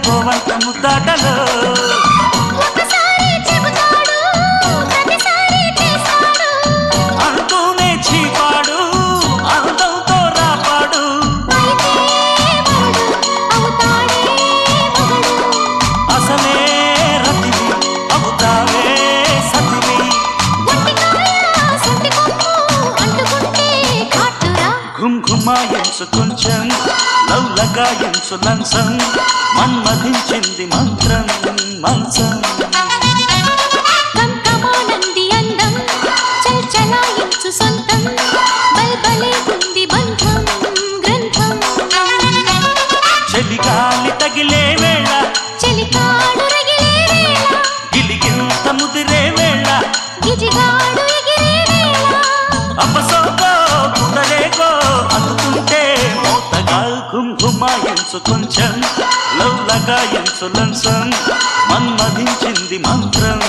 సరిపోవంత ముద్దాటలో అంటూనే చీపాడు అందంతో రాపాడు అసలే రతివి అవుతావే సతివి ఘుమ్ ఘుమాయించు కొంచెం లవ్ లగాయించు లంచం మన్మధించింది మంత్రం మంచం కంకమానంది అందం చల్చలాయించు సొంతం బల్బలే ఉంది బంధం గ్రంథం చలిగాలి తగిలే వేళ చెలికాడు రగిలే వేళ గిలిగింత ముదిరే వేళ గిజిగాడు ఎగిరే వేళ అపసోకో కుదరేకో అందుకుంటే మోతగా ఘుమాయించు కొంచెం లవ్ లగాయించు లంచం మన్మధించింది మంత్రం